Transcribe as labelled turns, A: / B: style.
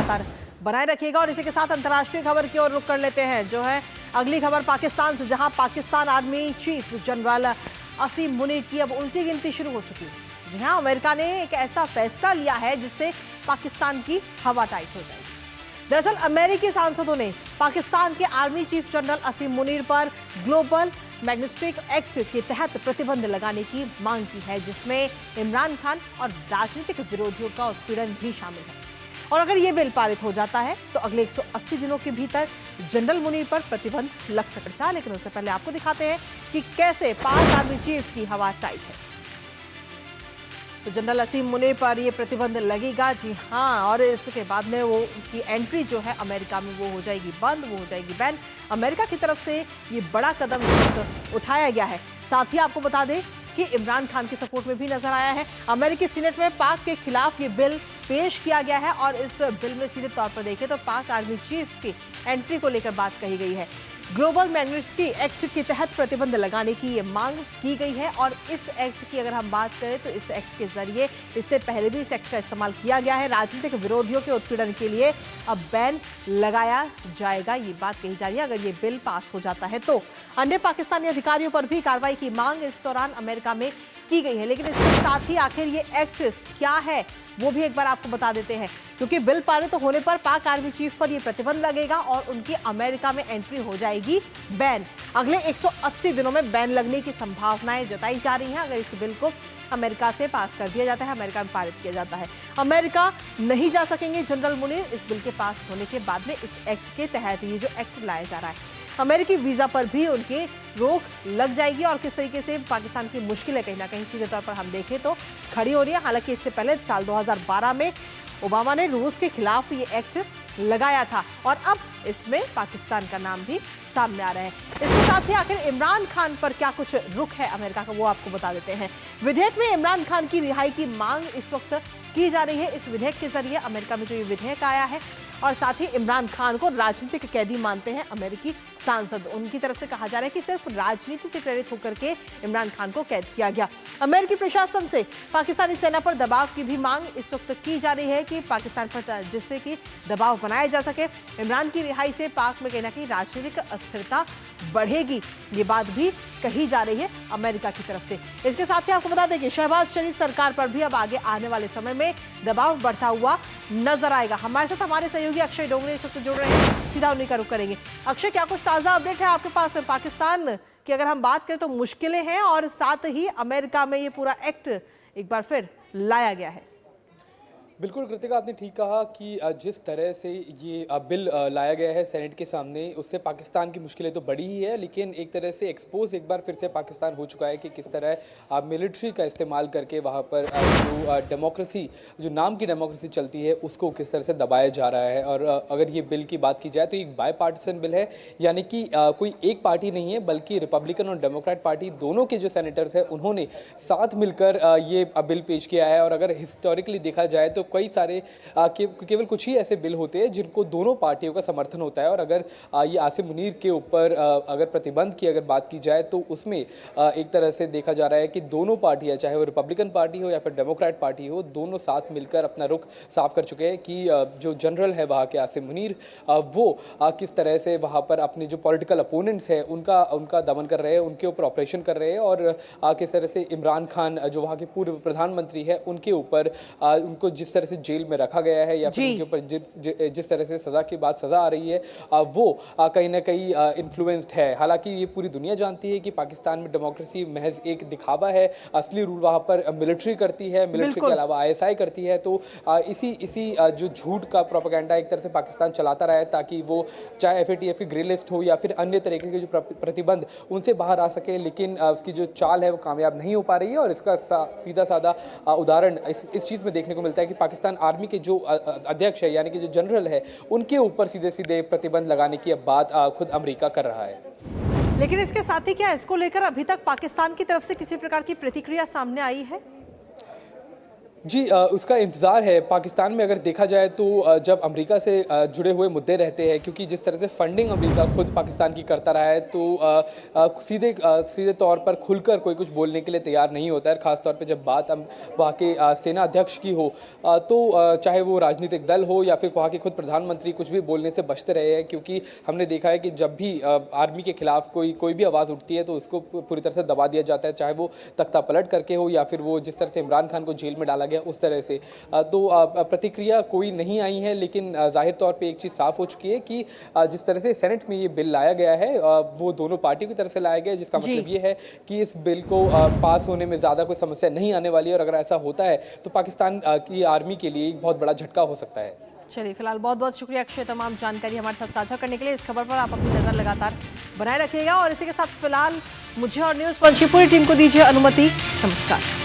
A: लगातार बनाए रखिएगा। और इसी के साथ अंतर्राष्ट्रीय खबर की ओर रुख कर लेते हैं, जो है अगली खबर पाकिस्तान से, जहां पाकिस्तान आर्मी चीफ जनरल असीम मुनीर की अब उल्टी गिनती शुरू हो चुकी है। जी हाँ, अमेरिका ने एक ऐसा फैसला लिया है जिससे पाकिस्तान की हवा टाइट हो जाएगी। दरअसल अमेरिकी सांसदों ने पाकिस्तान के आर्मी चीफ जनरल असीम मुनीर पर ग्लोबल मैग्निस्टिक एक्ट के तहत प्रतिबंध लगाने की मांग की है, जिसमें इमरान खान और राजनीतिक विरोधियों का उत्पीड़न भी शामिल है। और अगर ये बिल पारित हो जाता है तो अगले 180 दिनों के भीतर जनरल मुनीर पर प्रतिबंध लग सकता है। लेकिन उससे पहले आपको दिखाते हैं कि कैसे पाक आर्मी चीफ की हवा टाइट है। तो जनरल असीम मुनीर पर ये प्रतिबंध लगेगा, जी हाँ, और इसके बाद में वो की एंट्री जो है अमेरिका में वो हो जाएगी बंद, वो हो जाएगी बैन। अमेरिका की तरफ से ये बड़ा कदम उठाया गया है। साथ ही आपको बता दें कि इमरान खान के सपोर्ट में भी नजर आया है। अमेरिकी सीनेट में पाक के खिलाफ ये बिल पेश किया गया है और इस बिल में सीधे तौर पर देखें तो पाक आर्मी चीफ की एंट्री को लेकर बात कही गई है। ग्लोबल मैग्निस्टिक एक्ट के तहत प्रतिबंध लगाने की ये मांग की गई है। और इस एक्ट की अगर हम बात करें तो इस एक्ट के जरिए इससे पहले भी इस एक्ट का इस्तेमाल किया गया है। राजनीतिक विरोधियों के उत्पीड़न के लिए अब बैन लगाया जाएगा, ये बात कही जा रही है अगर ये बिल पास हो जाता है तो। अन्य पाकिस्तानी अधिकारियों पर भी कार्रवाई की मांग इस दौरान अमेरिका में की गई है। लेकिन इसके साथ ही आखिर ये एक्ट क्या है वो भी एक बार आपको बता देते हैं, क्योंकि बिल पारित होने पर पाक आर्मी चीफ पर यह प्रतिबंध लगेगा और उनकी अमेरिका में एंट्री हो जाएगी बैन। अगले 180 दिनों में बैन लगने की संभावनाएं जताई जा रही हैं अगर इस बिल को अमेरिका से पास कर दिया जाता है, अमेरिका में पारित किया जाता है। अमेरिका नहीं जा सकेंगे जनरल मुनीर इस बिल के पास होने के बाद में। इस एक्ट के तहत ये जो एक्ट लाया जा रहा है, अमेरिकी वीजा पर भी उनके रोक लग जाएगी। और किस तरीके से पाकिस्तान की मुश्किलें कहीं ना कहीं सीधे तौर पर हम देखें तो खड़ी हो रही है। हालांकि इससे पहले साल 2012 में ओबामा ने रूस के खिलाफ ये एक्ट लगाया था और अब इसमें पाकिस्तान का नाम भी सामने आ रहा है। इसके साथ ही आखिर इमरान खान पर क्या कुछ रुख है अमेरिका का, वो आपको बता देते हैं। विधेयक में इमरान खान की रिहाई की मांग इस वक्त की जा रही है। इस विधेयक के जरिए अमेरिका में जो ये विधेयक आया है, और साथ ही इमरान खान को राजनीतिक कैदी मानते हैं अमेरिकी सांसद। उनकी तरफ से कहा जा रहा है कि सिर्फ राजनीति से प्रेरित होकर के इमरान खान को कैद किया गया। अमेरिकी प्रशासन से पाकिस्तानी सेना पर दबाव की भी मांग इस वक्त की जा रही है कि पाकिस्तान पर जिससे कि दबाव बनाया जा सके। इमरान की रिहाई से पाक में कहीं ना कहीं राजनीतिक अस्थिरता बढ़ेगी, ये बात भी कही जा रही है अमेरिका की तरफ से। इसके साथ ही आपको बता दें कि शहबाज शरीफ सरकार पर भी अब आगे आने वाले समय में दबाव बढ़ता हुआ नजर आएगा। हमारे साथ हमारे सहयोगी अक्षय डोंगरे इस वक्त जुड़ रहे हैं, सीधा उन्हीं का रुख करेंगे। अक्षय, क्या कुछ ताजा अपडेट है आपके पास? पाकिस्तान की अगर हम बात करें तो मुश्किलें हैं और साथ ही अमेरिका में ये पूरा एक्ट एक बार फिर लाया गया है।
B: बिल्कुल कृतिका, आपने ठीक कहा कि जिस तरह से ये बिल लाया गया है सेनेट के सामने, उससे पाकिस्तान की मुश्किलें तो बड़ी ही है, लेकिन एक तरह से एक्सपोज एक बार फिर से पाकिस्तान हो चुका है कि किस तरह मिलिट्री का इस्तेमाल करके वहाँ पर जो डेमोक्रेसी, जो नाम की डेमोक्रेसी चलती है, उसको किस तरह से दबाया जा रहा है। और अगर ये बिल की बात की जाए तो एक बाई पार्टीसन बिल है, यानी कि कोई एक पार्टी नहीं है बल्कि रिपब्लिकन और डेमोक्रेट पार्टी दोनों के जो सेनेटर्स हैं उन्होंने साथ मिलकर ये बिल पेश किया है। और अगर हिस्टोरिकली देखा जाए तो कई सारे केवल कुछ ही ऐसे बिल होते हैं जिनको दोनों पार्टियों का समर्थन होता है। और अगर ये आसिम मुनीर के ऊपर अगर प्रतिबंध की अगर बात की जाए तो उसमें एक तरह से देखा जा रहा है कि दोनों पार्टियां, चाहे वो रिपब्लिकन पार्टी हो या फिर डेमोक्रेट पार्टी हो, दोनों साथ मिलकर अपना रुख साफ कर चुके हैं कि जो जनरल है वहाँ के आसिम मुनीर, वो किस तरह से वहाँ पर अपने जो पॉलिटिकल अपोनेंट्स हैं उनका दमन कर रहे हैं, उनके ऊपर ऑपरेशन कर रहे हैं। और किस तरह से इमरान खान जो वहाँ के पूर्व प्रधानमंत्री हैं उनके ऊपर उनको जिस तरह से जेल में रखा गया है या फिर उनके ऊपर जिस तरह से सजा के बाद सजा आ रही है, वो कहीं ना कहीं इन्फ्लुएंस्ड है। हालांकि ये पूरी दुनिया जानती है कि पाकिस्तान में डेमोक्रेसी महज एक दिखावा है, असली रूल वहाँ पर मिलिट्री करती है, मिलिट्री के अलावा आईएसआई करती है। तो इसी जो झूठ का प्रोपेगेंडा एक तरह से पाकिस्तान चलाता रहा है ताकि वो चाहे एफएटीएफ की ग्रे लिस्ट हो या फिर अन्य तरीके के जो प्रतिबंध उनसे बाहर आ सके, लेकिन उसकी जो चाल है वो कामयाब नहीं हो पा रही है। और इसका सीधा साधा उदाहरण इस चीज़ में देखने को मिलता है कि पाकिस्तान आर्मी के जो अध्यक्ष है यानी कि जो जनरल है उनके ऊपर सीधे सीधे प्रतिबंध लगाने की अब बात खुद अमेरिका कर रहा है।
A: लेकिन इसके साथ ही क्या इसको लेकर अभी तक पाकिस्तान की तरफ से किसी प्रकार की प्रतिक्रिया सामने आई है?
B: जी उसका इंतज़ार है। पाकिस्तान में अगर देखा जाए तो जब अमेरिका से जुड़े हुए मुद्दे रहते हैं, क्योंकि जिस तरह से फंडिंग अमेरिका खुद पाकिस्तान की करता रहा है, तो सीधे तौर पर खुलकर कोई कुछ बोलने के लिए तैयार नहीं होता है। ख़ास तौर पे जब बात वहाँ के सेना अध्यक्ष की हो, तो चाहे वो राजनीतिक दल हो या फिर वहाँ के खुद प्रधानमंत्री, कुछ भी बोलने से बचते रहे हैं। क्योंकि हमने देखा है कि जब भी आर्मी के खिलाफ कोई भी आवाज़ उठती है तो उसको पूरी तरह से दबा दिया जाता है, चाहे वो तख्ता पलट करके हो या फिर वो जिस तरह से इमरान खान को जेल में डाला गया उस तरह से। तो प्रतिक्रिया कोई नहीं आई है, लेकिन जाहिर तौर पे एक चीज़ साफ हो चुकी है कि जिस तरह से सेनेट में ये बिल लाया गया है वो दोनों पार्टियों की तरफ से लाया गया है, जिसका मतलब ये है कि इस बिल को पास होने में ज़्यादा कोई समस्या नहीं आने वाली है। और अगर ऐसा होता है तो पाकिस्तान की आर्मी के लिए एक बहुत बड़ा झटका हो सकता है।
A: चलिए, फिलहाल बहुत बहुत शुक्रिया अक्षय, तमाम जानकारी हमारे साथ साझा करने के लिए। इस खबर पर आप अपनी नज़र लगातार बनाए रखिएगा और इसी के साथ फिलहाल मुझे और न्यूज़ पंच की पूरी टीम को दीजिए अनुमति। नमस्कार।